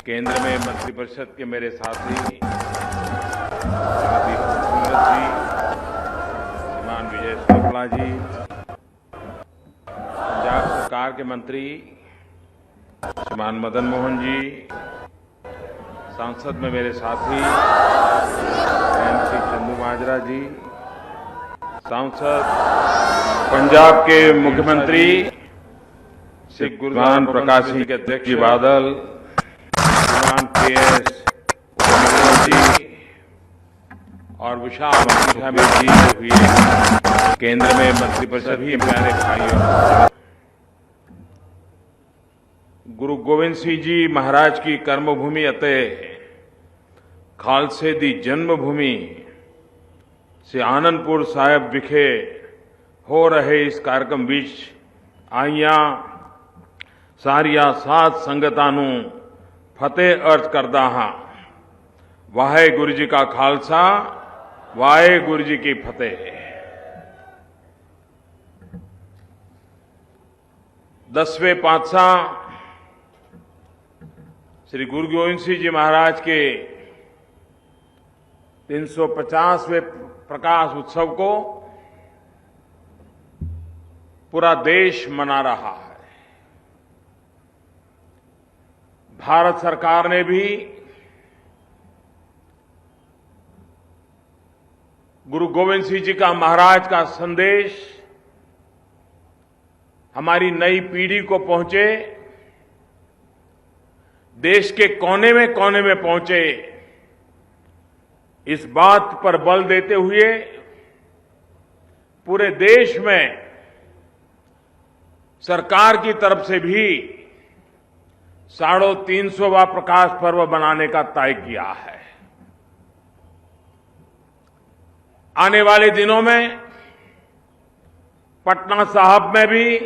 केंद्र में मंत्रिपरिषद के मेरे साथी श्रीमती हरसिमरत जी, श्रीमान विजय शुक्ला जी, पंजाब सरकार के मंत्री श्रीमान मदन मोहन जी, सांसद में मेरे साथी श्री चंदूमाजरा जी, सांसद पंजाब के मुख्यमंत्री श्री गुरुदान प्रकाश सिंह के अध्यक्ष जी बादल, श्रीमान के.एस. जी और विशाल संख्या में जी हुई केंद्र में मंत्रिपरिषद भी प्यारे भाइयों, गुरु गोविंद सिंह जी महाराज की कर्मभूमि अतः खालसे दी जन्मभूमि से आनंदपुर साहिब विखे हो रहे इस कार्यक्रम बीच आइया सारिया साध संगतां नूं फतेह अर्ज करदा हां। वाहेगुरु जी का खालसा, वाहेगुरु जी की फतेह। 10वें पातशाह श्री गुरु गोविंद सिंह जी महाराज के 350वें प्रकाश उत्सव को पूरा देश मना रहा है। भारत सरकार ने भी गुरु गोविंद सिंह जी का महाराज का संदेश हमारी नई पीढ़ी को पहुंचे, देश के कोने में पहुंचे, इस बात पर बल देते हुए पूरे देश में सरकार की तरफ से भी 350वां प्रकाश पर्व मनाने का तय किया है। आने वाले दिनों में पटना साहिब में भी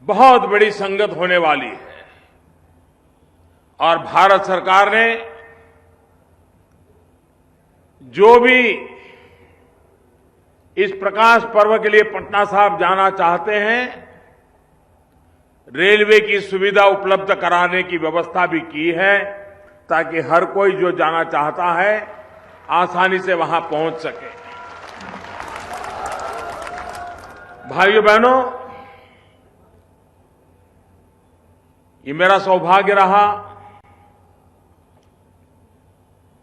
बहुत बड़ी संगत होने वाली है और भारत सरकार ने जो भी इस प्रकाश पर्व के लिए पटना साहिब जाना चाहते हैं, रेलवे की सुविधा उपलब्ध कराने की व्यवस्था भी की है ताकि हर कोई जो जाना चाहता है आसानी से वहां पहुंच सके। भाइयों बहनों, ये मेरा सौभाग्य रहा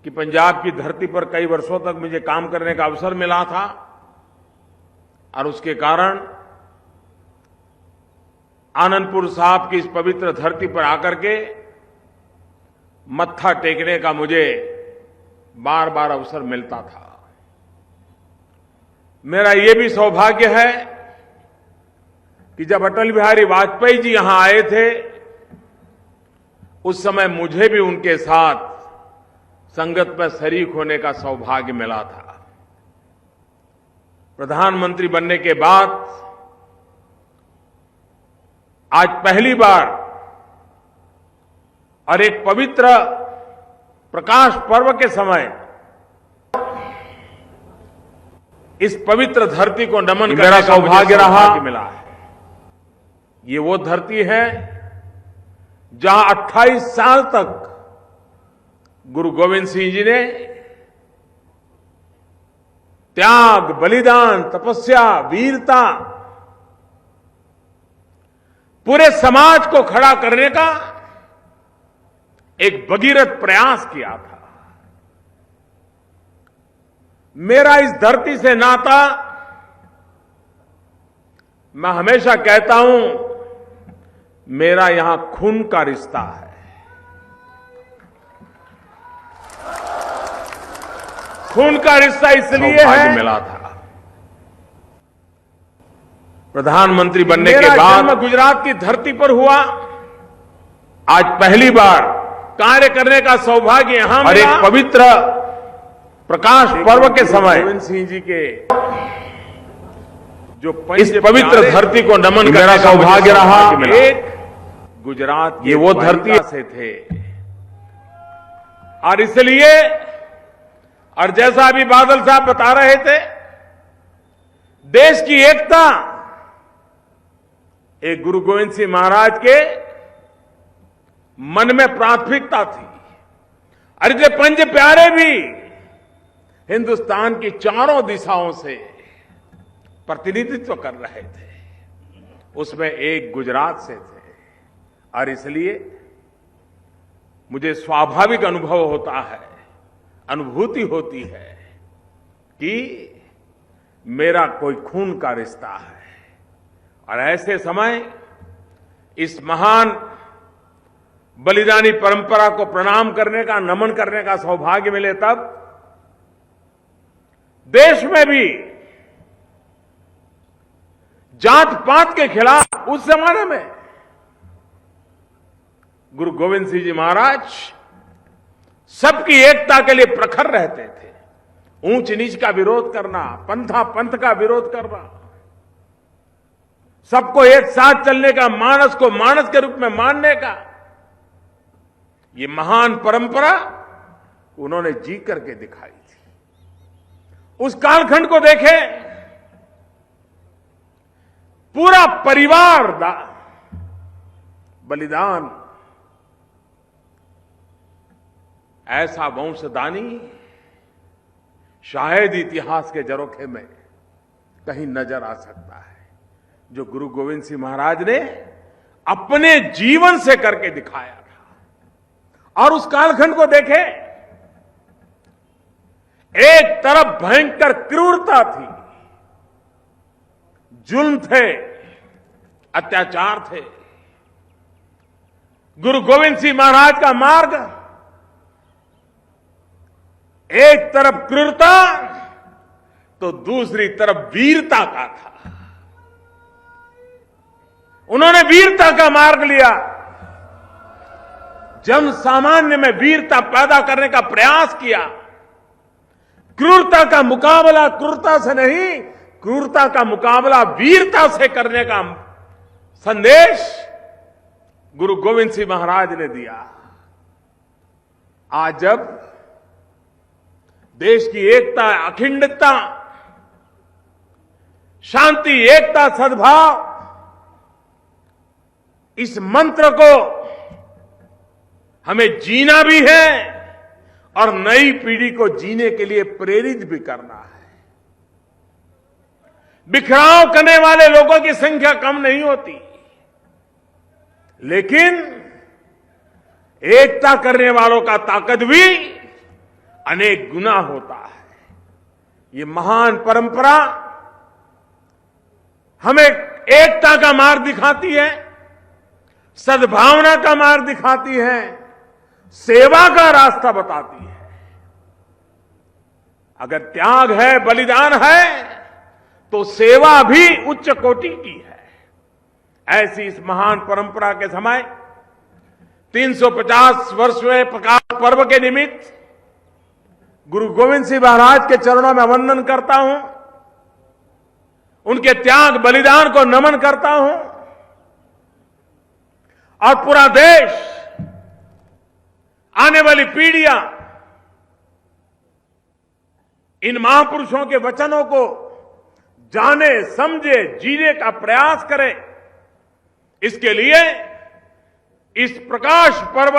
कि पंजाब की धरती पर कई वर्षों तक मुझे काम करने का अवसर मिला था और उसके कारण आनंदपुर साहिब की इस पवित्र धरती पर आकर के मत्था टेकने का मुझे बार बार अवसर मिलता था। मेरा ये भी सौभाग्य है कि जब अटल बिहारी वाजपेयी जी यहां आए थे, उस समय मुझे भी उनके साथ संगत में शरीक होने का सौभाग्य मिला था। प्रधानमंत्री बनने के बाद आज पहली बार और एक पवित्र प्रकाश पर्व के समय इस पवित्र धरती को नमन करने का सौभाग्य रहा मिला है। ये वो धरती है जहां 28 साल तक गुरु गोविंद सिंह जी ने त्याग, बलिदान, तपस्या, वीरता, पूरे समाज को खड़ा करने का एक भगीरथ प्रयास किया था। मेरा इस धरती से नाता, मैं हमेशा कहता हूं, मेरा यहां खून का रिश्ता है। खून का रिश्ता इसलिए है, मिला था प्रधानमंत्री बनने के बाद गुजरात की धरती पर हुआ। आज पहली बार कार्य करने का सौभाग्य यहां और एक पवित्र प्रकाश पर्व के समय गोविंद सिंह जी के जो इस पवित्र धरती को नमन करने का सौभाग्य रहा। एक गुजरात ये वो धरती से थे और इसलिए, और जैसा अभी बादल साहब बता रहे थे, देश की एकता एक गुरु गोविंद सिंह महाराज के मन में प्राथमिकता थी। और ये पंच प्यारे भी हिंदुस्तान की चारों दिशाओं से प्रतिनिधित्व कर रहे थे। उसमें एक गुजरात से थे और इसलिए मुझे स्वाभाविक अनुभव होता है, अनुभूति होती है कि मेरा कोई खून का रिश्ता है। और ऐसे समय इस महान बलिदानी परंपरा को प्रणाम करने का, नमन करने का सौभाग्य मिले तब देश में भी जात पात के खिलाफ उस जमाने में गुरु गोविंद सिंह जी महाराज सबकी एकता के लिए प्रखर रहते थे। ऊंच नीच का विरोध करना, पंथा पंथ का विरोध करना, सबको एक साथ चलने का, मानस को मानस के रूप में मानने का, ये महान परंपरा उन्होंने जी करके दिखाई थी। उस कालखंड को देखें, पूरा परिवार बलिदान, ऐसा वंशदानी शायद इतिहास के झरोखे में कहीं नजर आ सकता है, जो गुरु गोविंद सिंह महाराज ने अपने जीवन से करके दिखाया था। और उस कालखंड को देखें, एक तरफ भयंकर क्रूरता थी, जुल्म थे, अत्याचार थे। गुरु गोविंद सिंह महाराज का मार्ग एक तरफ क्रूरता तो दूसरी तरफ वीरता का था। उन्होंने वीरता का मार्ग लिया, जन सामान्य में वीरता पैदा करने का प्रयास किया। क्रूरता का मुकाबला क्रूरता से नहीं, क्रूरता का मुकाबला वीरता से करने का संदेश गुरु गोविंद सिंह महाराज ने दिया। आज जब देश की एकता, अखंडता, शांति, एकता, सद्भाव, इस मंत्र को हमें जीना भी है और नई पीढ़ी को जीने के लिए प्रेरित भी करना है। बिखराव करने वाले लोगों की संख्या कम नहीं होती, लेकिन एकता करने वालों का ताकत भी अनेक गुना होता है। ये महान परंपरा हमें एकता का मार्ग दिखाती है, सद्भावना का मार्ग दिखाती है, सेवा का रास्ता बताती है। अगर त्याग है, बलिदान है, तो सेवा भी उच्च कोटि की है। ऐसी इस महान परंपरा के समय 350 वर्षवें प्रकाश पर्व के निमित्त गुरु गोविंद सिंह महाराज के चरणों में वंदन करता हूं, उनके त्याग बलिदान को नमन करता हूं और पूरा देश, आने वाली पीढ़ियां इन महापुरुषों के वचनों को जाने, समझे, जीने का प्रयास करे। इसके लिए इस प्रकाश पर्व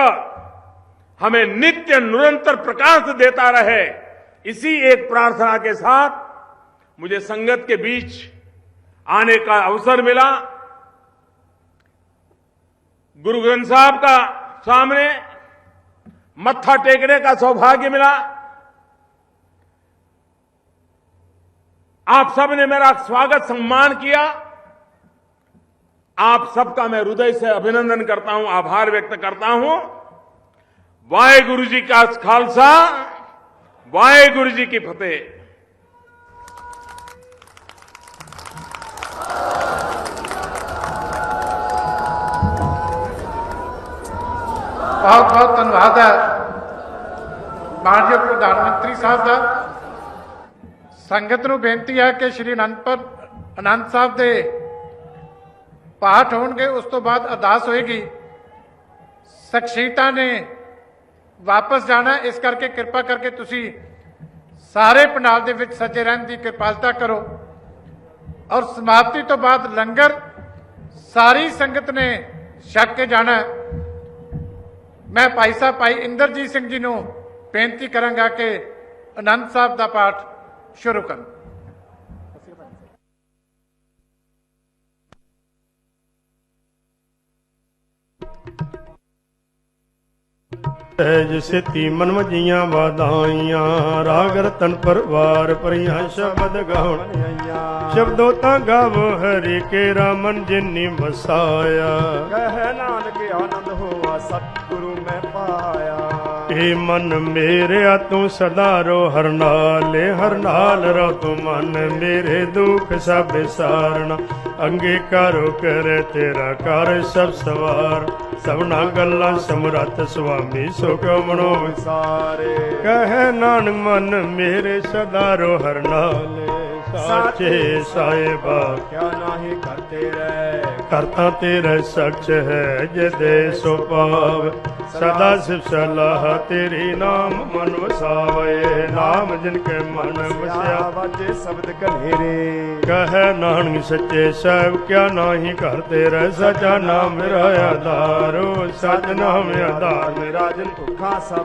हमें नित्य निरंतर प्रकाश देता रहे। इसी एक प्रार्थना के साथ मुझे संगत के बीच आने का अवसर मिला। गुरु ग्रंथ साहब का सामने मत्था टेकने का सौभाग्य मिला। आप सब ने मेरा स्वागत सम्मान किया। आप सबका मैं हृदय से अभिनंदन करता हूं, आभार व्यक्त करता हूं। वाहेगुरु जी का खालसा, वाहेगुरु जी की फतेह। बहुत बहुत धन्यवाद है माननीय प्रधानमंत्री साहब का। संगत ਨੂੰ ਬੇਨਤੀ ਹੈ ਕਿ ਸ਼੍ਰੀ ਅਨੰਦ ਸਾਹਿਬ ਦੇ ਪਾਠ ਹੋਣਗੇ, ਉਸ ਤੋਂ ਬਾਅਦ ਅਰਦਾਸ ਹੋਏਗੀ। ਸ਼ਖਸੀਅਤਾਂ ਨੇ ਵਾਪਸ ਜਾਣਾ, ਇਸ ਕਰਕੇ ਕਿਰਪਾ ਕਰਕੇ ਤੁਸੀਂ ਸਾਰੇ ਪੰਡਾਲ ਦੇ ਵਿੱਚ ਸੱਜੇ ਰਹਿਣ ਦੀ ਕਿਰਪਾਲਤਾ ਕਰੋ। ਔਰ ਸਮਾਪਤੀ ਤੋਂ ਬਾਅਦ ਲੰਗਰ ਸਾਰੀ ਸੰਗਤ ਨੇ ਛਕ ਕੇ ਜਾਣਾ। ਮੈਂ ਭਾਈ ਸਾਹਿਬ ਭਾਈ ਇੰਦਰਜੀਤ ਸਿੰਘ ਜੀ ਨੂੰ ਬੇਨਤੀ ਕਰਾਂਗਾ ਕਿ ਆਨੰਦ ਸਾਹਿਬ ਦਾ ਪਾਠ ਸ਼ੁਰੂ ਕਰਨ। ਜਿਸੇ ਤੀਮਨ ਮਜੀਆਂ ਵਾਧਾਈਆਂ ਰਾਗ ਰਤਨ ਪਰਵਾਰ ਭਰੀਆਂ ਸ਼ਬਦ ਗਾਉਣ ਸ਼ਬਦੋ ਤਾਂ ਗਾਵੋ ਹਰੀ ਕੇ ਰਾਮਨ ਜਿਨੀ ਵਸਾਇਆ ਕਹਿ ਨਾਨਕ ਆਨੰਦ ਹੋਆ ਸਤਿਗੁਰੂ ਮੈਂ ਪਾਇਆ। ਏ ਮਨ ਮੇਰਿਆ ਤੂੰ ਸਦਾ ਰੋ ਹਰ ਨਾਲ ਰੋ ਤੂੰ ਮਨ ਮੇਰੇ ਦੁੱਖ ਸਭ ਵਿਸਾਰਣਾ ਅੰਗੀਕਾਰੋ ਕਰੇ ਤੇਰਾ ਕਰ ਸਭ ਸਵਾਰ ਸਭਨਾ ਗੱਲਾਂ ਸਮਰੱਥ ਸੁਆਮੀ ਸੁਖ ਮਨੋ ਸਾਰੇ ਕਹੇ ਨਾਨਕ ਮਨ ਮੇਰੇ ਸਦਾ ਰੋ ਹਰ ਨਾਲ ਸਾਚੇ ਸਾਹਿਬਾ ਕਿਆ ਨਾਹੀ ਕਰਤੇ ਰਹਿ ਕਰਤਾ ਤੇਰਾ ਸੱਚ ਹੈ ਜੇ ਦੇ ਸੋ ਪਾਵ ਸਦਾ ਸਿਵ ਸਲਾਹ ਤੇਰੀ ਨਾਮ ਮਨ ਵਸਾਵੇ ਨਾਮ ਜਿਨ ਕੇ ਮਨ ਵਸਿਆ ਵਾਜੇ ਸ਼ਬਦ ਕਨੇਰੇ ਕਹੇ ਨਾਨਕ ਸੱਚੇ ਸਾਹਿਬ ਕਿਆ ਨਾਹੀ ਘਰ ਤੇਰਾ ਸਚਾ ਨਾਮ ਮੇਰਾ ਆਧਾਰੋ ਸਚ ਨਾਮ ਆਧਾਰ ਰਾਜਨ ਭੁੱਖਾ ਸਭ